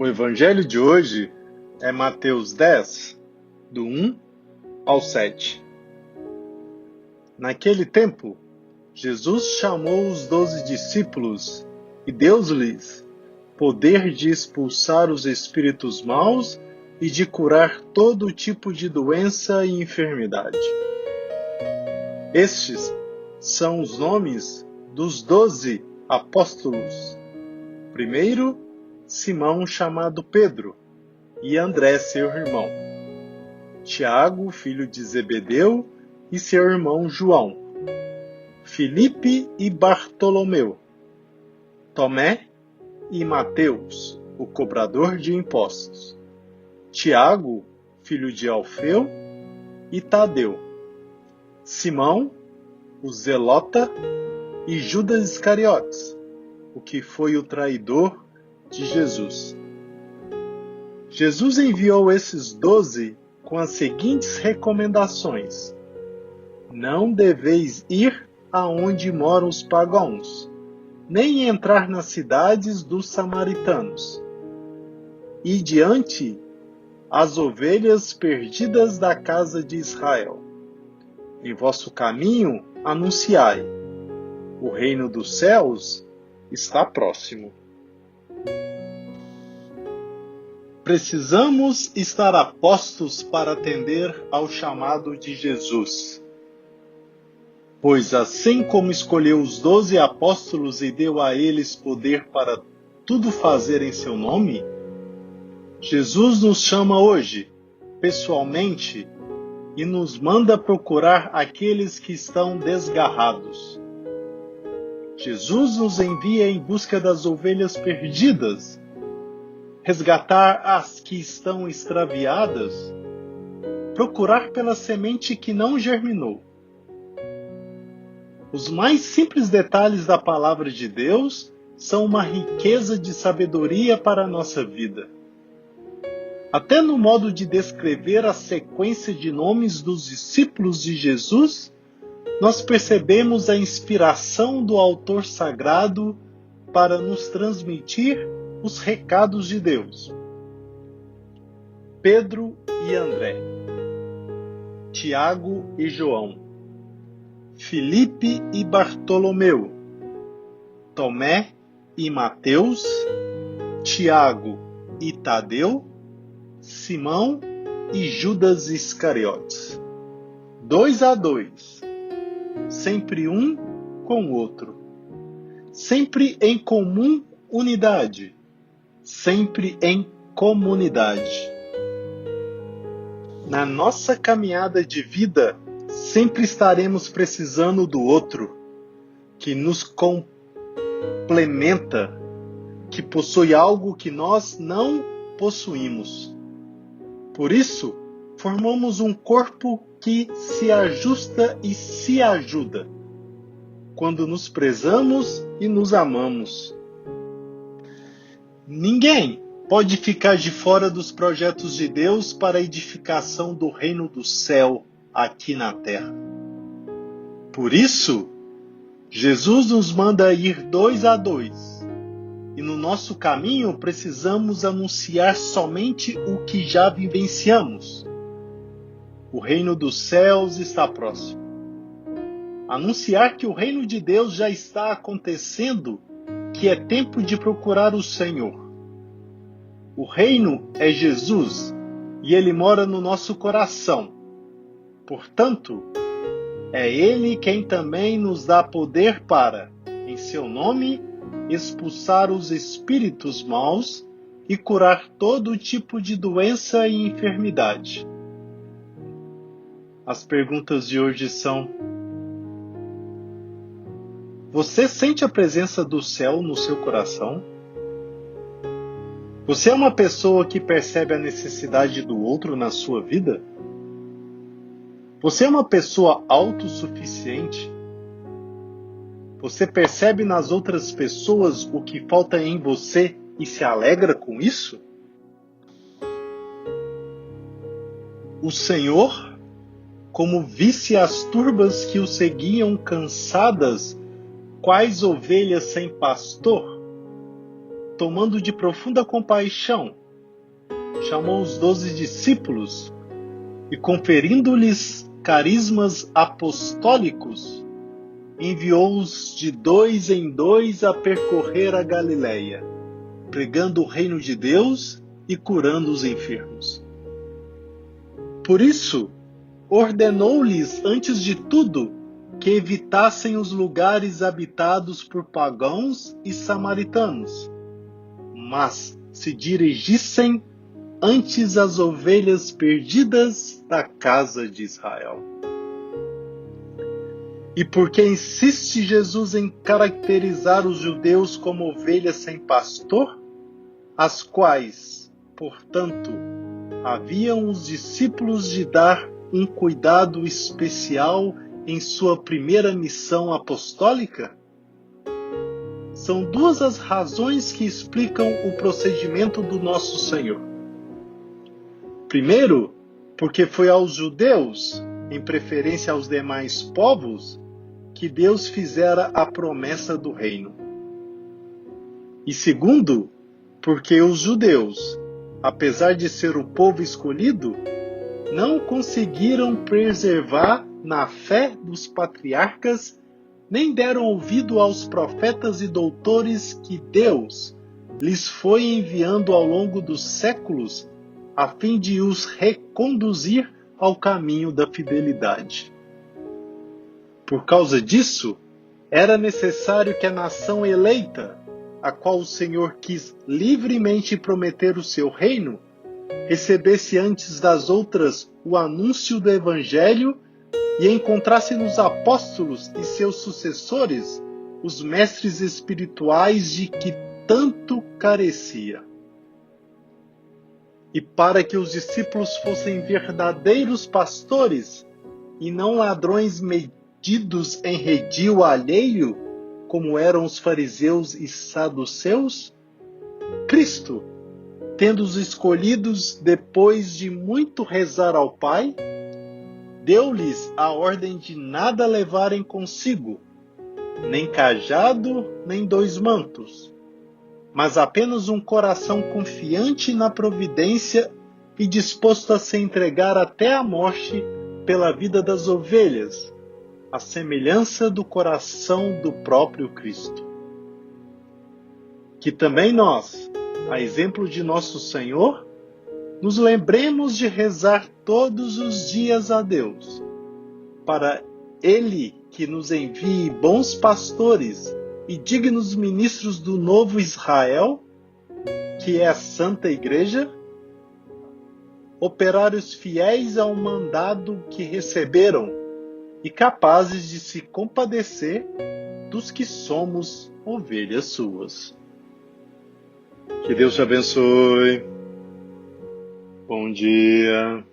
O evangelho de hoje é Mateus 10, do 1 ao 7. Naquele tempo, Jesus chamou os 12 discípulos e deu-lhes poder de expulsar os espíritos maus e de curar todo tipo de doença e enfermidade. Estes são os nomes dos 12 apóstolos. Primeiro, Simão, chamado Pedro, e André, seu irmão. Tiago, filho de Zebedeu, e seu irmão João. Filipe e Bartolomeu. Tomé e Mateus, o cobrador de impostos. Tiago, filho de Alfeu, e Tadeu. Simão, o zelota, e Judas Iscariotes, o que foi o traidor de Jesus. Jesus enviou esses 12 com as seguintes recomendações: não deveis ir aonde moram os pagãos, nem entrar nas cidades dos samaritanos. E diante as ovelhas perdidas da casa de Israel. Em vosso caminho anunciai: o reino dos céus está próximo. Precisamos estar a postos para atender ao chamado de Jesus. Pois assim como escolheu os 12 apóstolos e deu a eles poder para tudo fazer em seu nome, Jesus nos chama hoje, pessoalmente, e nos manda procurar aqueles que estão desgarrados. Jesus nos envia em busca das ovelhas perdidas, resgatar as que estão extraviadas, procurar pela semente que não germinou. Os mais simples detalhes da palavra de Deus são uma riqueza de sabedoria para a nossa vida. Até no modo de descrever a sequência de nomes dos discípulos de Jesus, nós percebemos a inspiração do autor sagrado para nos transmitir os recados de Deus. Pedro e André, Tiago e João, Filipe e Bartolomeu, Tomé e Mateus, Tiago e Tadeu, Simão e Judas Iscariotes. 2 a 2, sempre um com o outro, sempre em comum unidade, sempre em comunidade. Na nossa caminhada de vida, sempre estaremos precisando do outro, que nos complementa, que possui algo que nós não possuímos. Por isso, formamos um corpo que se ajusta e se ajuda, quando nos prezamos e nos amamos. Ninguém pode ficar de fora dos projetos de Deus para a edificação do reino do céu aqui na terra. Por isso, Jesus nos manda ir 2 a 2. E no nosso caminho precisamos anunciar somente o que já vivenciamos. O reino dos céus está próximo. Anunciar que o reino de Deus já está acontecendo, que é tempo de procurar o Senhor. O reino é Jesus e Ele mora no nosso coração. Portanto, é Ele quem também nos dá poder para, em seu nome, expulsar os espíritos maus e curar todo tipo de doença e enfermidade. As perguntas de hoje são: você sente a presença do céu no seu coração? Você é uma pessoa que percebe a necessidade do outro na sua vida? Você é uma pessoa autossuficiente? Você percebe nas outras pessoas o que falta em você e se alegra com isso? O Senhor, como visse as turbas que o seguiam cansadas, quais ovelhas sem pastor, tomando de profunda compaixão, chamou os 12 discípulos e, conferindo-lhes carismas apostólicos, enviou-os de 2 em 2 a percorrer a Galileia, pregando o reino de Deus e curando os enfermos. Por isso, ordenou-lhes, antes de tudo, que evitassem os lugares habitados por pagãos e samaritanos, mas se dirigissem antes às ovelhas perdidas da casa de Israel. E porque insiste Jesus em caracterizar os judeus como ovelhas sem pastor, as quais, portanto, haviam os discípulos de dar um cuidado especial em sua primeira missão apostólica? São duas as razões que explicam o procedimento do nosso Senhor. Primeiro, porque foi aos judeus, em preferência aos demais povos, que Deus fizera a promessa do reino. E segundo, porque os judeus, apesar de ser o povo escolhido, não conseguiram preservar na fé dos patriarcas, nem deram ouvido aos profetas e doutores que Deus lhes foi enviando ao longo dos séculos, a fim de os reconduzir ao caminho da fidelidade. Por causa disso, era necessário que a nação eleita, a qual o Senhor quis livremente prometer o seu reino, recebesse antes das outras o anúncio do Evangelho e encontrasse nos apóstolos e seus sucessores os mestres espirituais de que tanto carecia. E para que os discípulos fossem verdadeiros pastores e não ladrões medidos em redil alheio, como eram os fariseus e saduceus, Cristo, tendo-os escolhidos depois de muito rezar ao Pai, deu-lhes a ordem de nada levarem consigo, nem cajado, nem 2 mantos, mas apenas um coração confiante na providência e disposto a se entregar até a morte pela vida das ovelhas, à semelhança do coração do próprio Cristo. Que também nós, a exemplo de nosso Senhor, nos lembremos de rezar todos os dias a Deus, para Ele que nos envie bons pastores e dignos ministros do novo Israel, que é a Santa Igreja, operários fiéis ao mandado que receberam e capazes de se compadecer dos que somos ovelhas suas. Que Deus te abençoe. Bom dia.